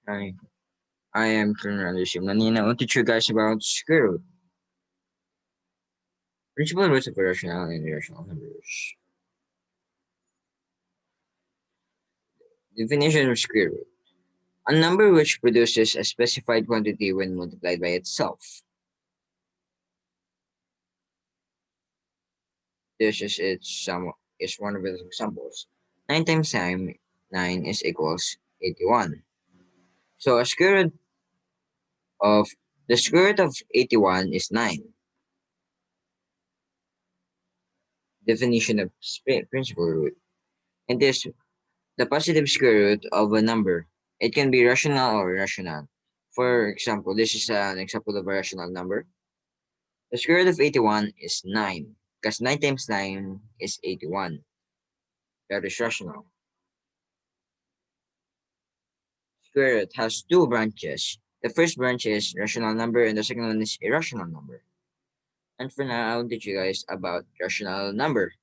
Hi, I am Colonel IMLANI, and I want to teach you guys about square root, principal roots of irrational and irrational numbers. Definition of square root: a number which produces a specified quantity when multiplied by itself. This is one of its examples. 9 times 9 is equals 81. So a square root of the square root of 81 is 9. Definition of principal root: it is the positive square root of a number. It can be rational or irrational. For example, this is an example of a rational number. The square root of 81 is 9, because 9 times 9 is 81. That is rational. Square root has two branches. The first branch is rational number and the second one is irrational number. And for now, I'll teach you guys about rational number.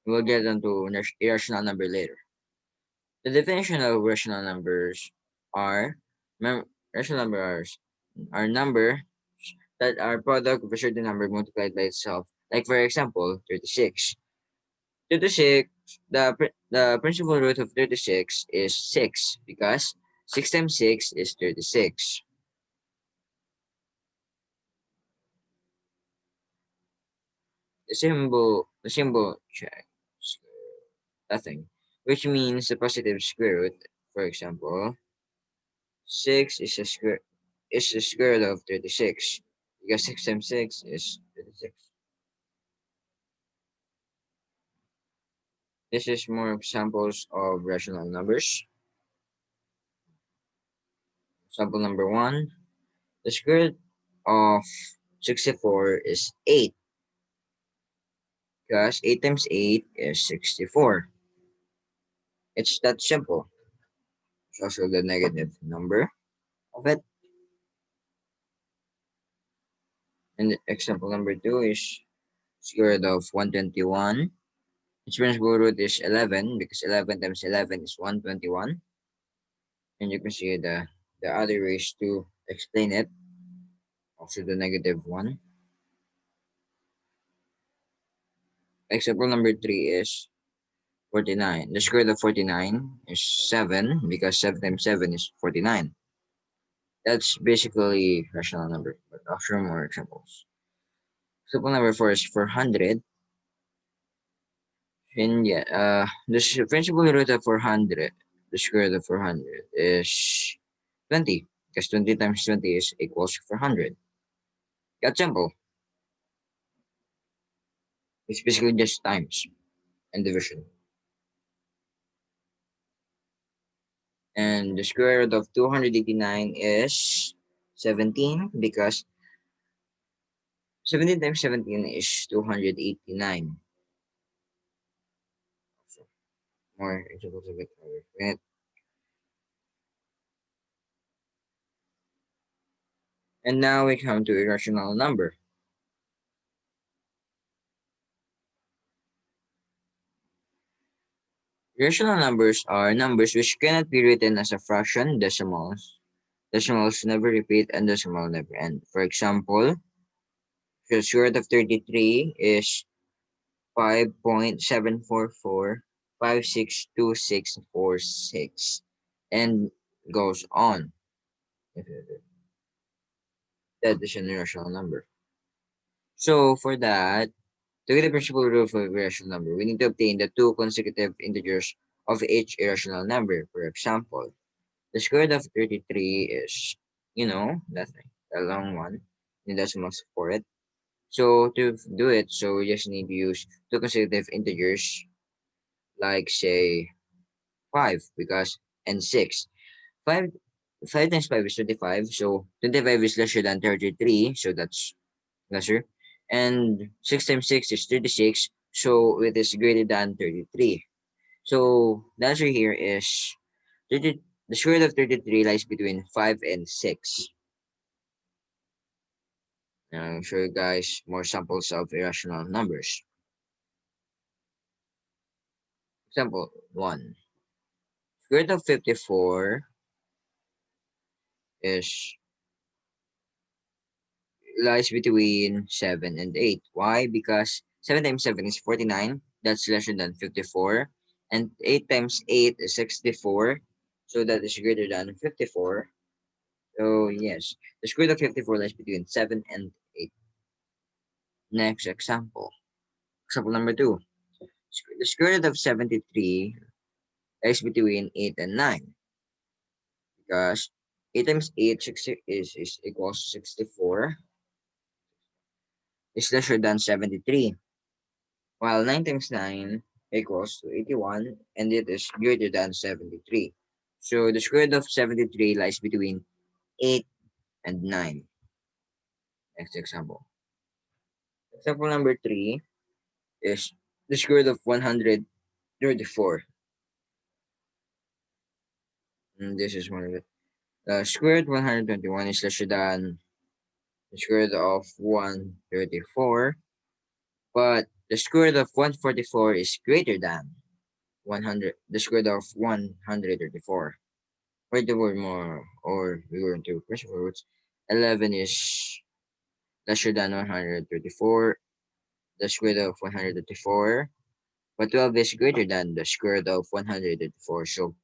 We'll get into irrational number later. The definition of rational numbers are rational numbers are number that are product of a certain number multiplied by itself. Like for example, 36. 36, the principal root of 36 is 6 because 6 times 6 is 36. The symbol check nothing, which means the positive square root. For example, 6 is the square root of 36 because 6 times 6 is 36. This is more examples of rational numbers. Example number 1. The square root of 64 is 8 because 8 times 8 is 64. It's that simple. It's also the negative number of it. And example number 2 is square root of 121. Its principal root is 11 because 11 times 11 is 121. And you can see the other ways to explain it. Also the negative one. Example number 3 is 49. The square root of 49 is 7 because 7 times 7 is 49. That's basically rational number, but I'll show more examples. Example number 4 is 400. And yeah, the principal root of 400, the square root of 400 is 20 because 20 times 20 is equals 400. That's simple. It's basically just times and division. And the square root of 289 is 17 because 17 times 17 is 289. So more examples of it. And now we come to irrational number. Irrational numbers are numbers which cannot be written as a fraction, decimals. Decimals never repeat and decimal never end. For example, the square root of 33 is 5.744562646 and goes on. That is an irrational number. So for that, to get the principal root of a irrational number, we need to obtain the two consecutive integers of each irrational number. For example, the square root of 33 is, nothing, a long one, and decimals for it. So to do it, so we just need to use two consecutive integers, like say 5, because and 6. 5 5 times 5 is 25, so 25 is lesser than 33, so that's lesser. And 6 times 6 is 36, so it is greater than 33. So the answer here is 30, the square root of 33 lies between 5 and 6. I'll show you guys more samples of irrational numbers. Example 1. Square root of 54 is lies between 7 and 8. Why? Because 7 times 7 is 49. That's lesser than 54. And 8 times 8 is 64. So that is greater than 54. So yes, the square root of 54 lies between 7 and 8. Next example. Example number 2. The square root of 73 lies between 8 and 9. Because 8 times 8 is equals 64. Is lesser than 73. While 9 times 9 equals to 81, and it is greater than 73. So the square root of 73 lies between 8 and 9. Next example. Example number 3 is the square root of 134. And this is one of it. The square root of 121 is lesser than the square root of 134, but the square root of 144 is greater than 100, the square root of 134. Write the word more, or we go into principal roots. 11 is lesser than 134, the square root of 134, but 12 is greater than the square root of 134. So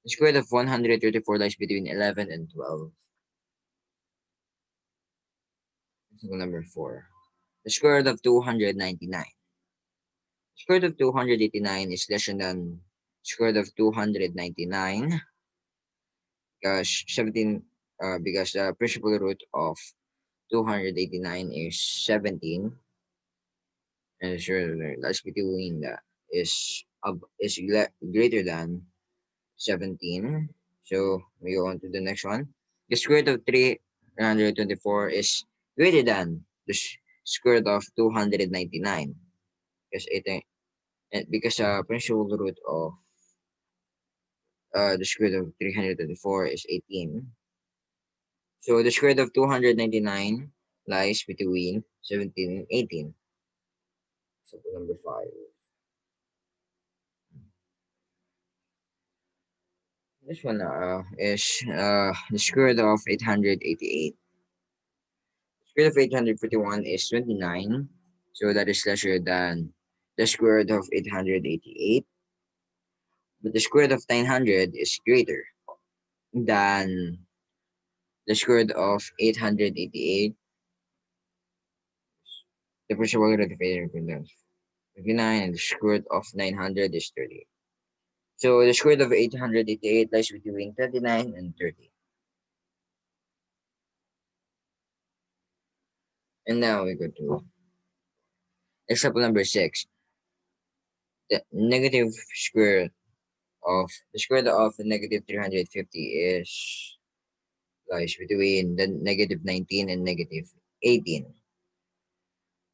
the square root of 134 lies between 11 and 12. Example number 4. The square root of 299. The square root of 289 is lesser than square root of 299 because 17 because the principal root of 289 is 17, and sure that's between that is greater than 17. So we go on to the next one. The square root of 324 is greater than the square root of 299 because because principal root of the square root of 324 is 18. So the square root of 299 lies between 17 and 18. Example number 5. This one is the square root of 888. The square root of 851 is 29. So that is lesser than the square root of 888. But the square root of 900 is greater than the square root of 888. The principal root of 859 and the square root of 900 is 30. So the square root of 888 lies between 29 and 30. And now we go to example number 6. The negative square of the square root of the negative 350 is lies between the negative 19 and negative 18.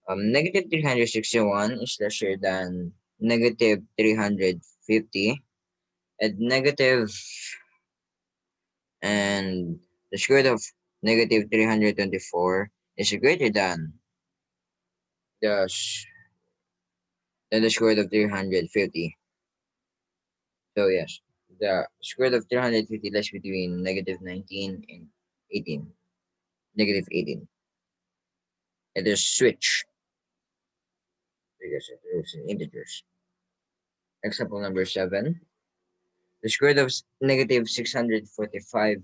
Negative 361 is lesser than negative 350, and and the square root of negative 324 is greater the than the square root of 350. So yes, the square root of 350 lies between negative 19 and 18. Negative 18. It is switch because it is in integers. Example number 7. The square root of negative 645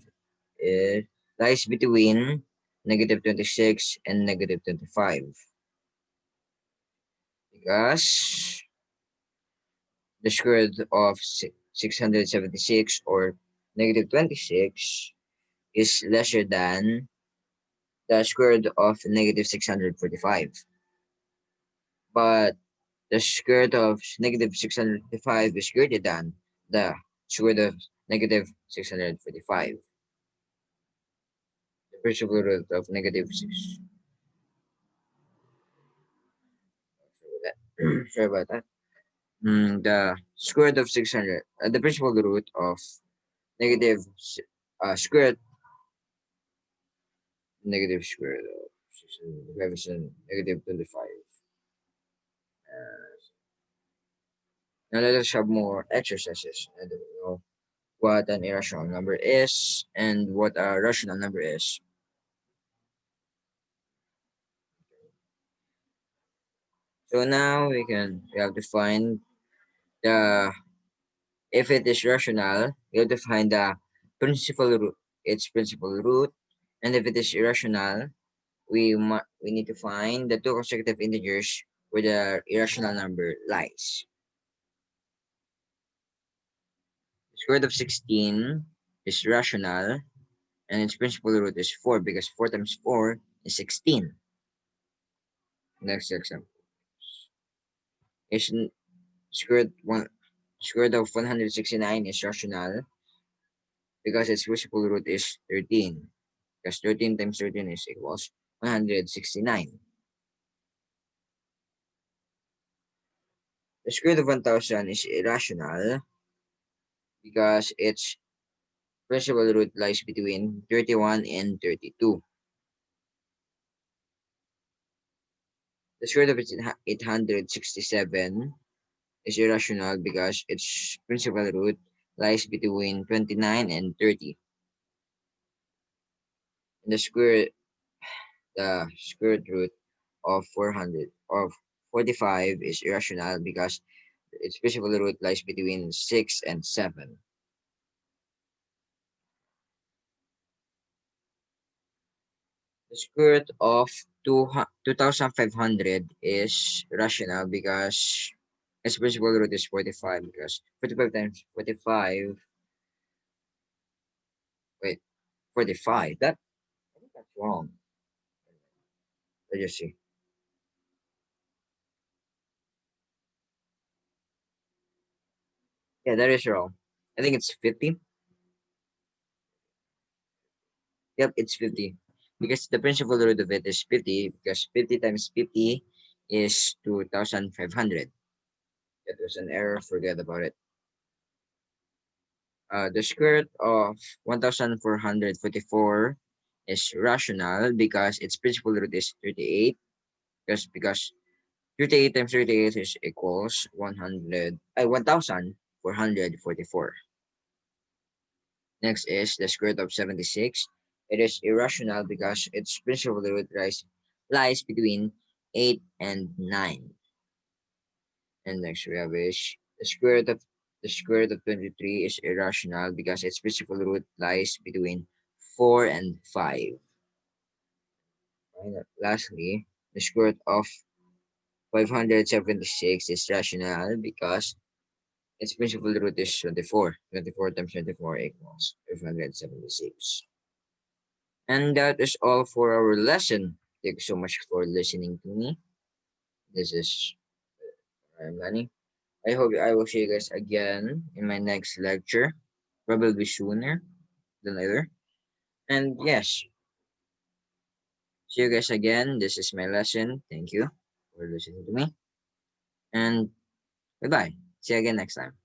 is, lies between negative 26 and negative 25 because the square root of 676 or negative 26 is lesser than the square root of negative 645. But the square root of negative 645 is greater than the square root of negative 645. The principal root of negative 6. Sorry about that. The square root of 600. The principal root of negative square root, negative square root of 600 is negative 25. Uh, Now let us have more exercises. I don't know. what an irrational number is and what a rational number is. So now we have to find the if it is rational, we have to find the principal root, its principal root, and if it is irrational, we need to find the two consecutive integers where the irrational number lies. The square root of 16 is rational, and its principal root is 4 because 4 times 4 is 16. Next example is square root one square root of 169 is rational because its principal root is 13 because 13 times 13 is equals 169. The square root of 1000 is irrational because its principal root lies between 31 and 32. The square root of 867 is irrational because its principal root lies between 29 and 30. And the square root of 400 of 45 is irrational because its principal root lies between 6 and 7. The square root of 2500 is rational because its principal root is 45 because 45 times 45, wait, 45, I think that's wrong. Let's just see. Yeah, that is wrong. I think it's 50. Yep, it's 50. Because the principal root of it is 50 because 50 times 50 is 2500. That was an error, forget about it. The square root of 1444 is rational because its principal root is 38. Because 38 times 38 is equals 1444. Next is the square root of 76. It is irrational because its principal root lies between 8 and 9. And next we have is the square root of 23 is irrational because its principal root lies between 4 and 5. And lastly, the square root of 576 is rational because its principal root is 24. 24 times 24 equals 576. And that is all for our lesson. Thank you so much for listening to me. This is Manny. I hope I will see you guys again in my next lecture, probably sooner than later. And yes, see you guys again. This is my lesson. Thank you for listening to me. And goodbye. See you again next time.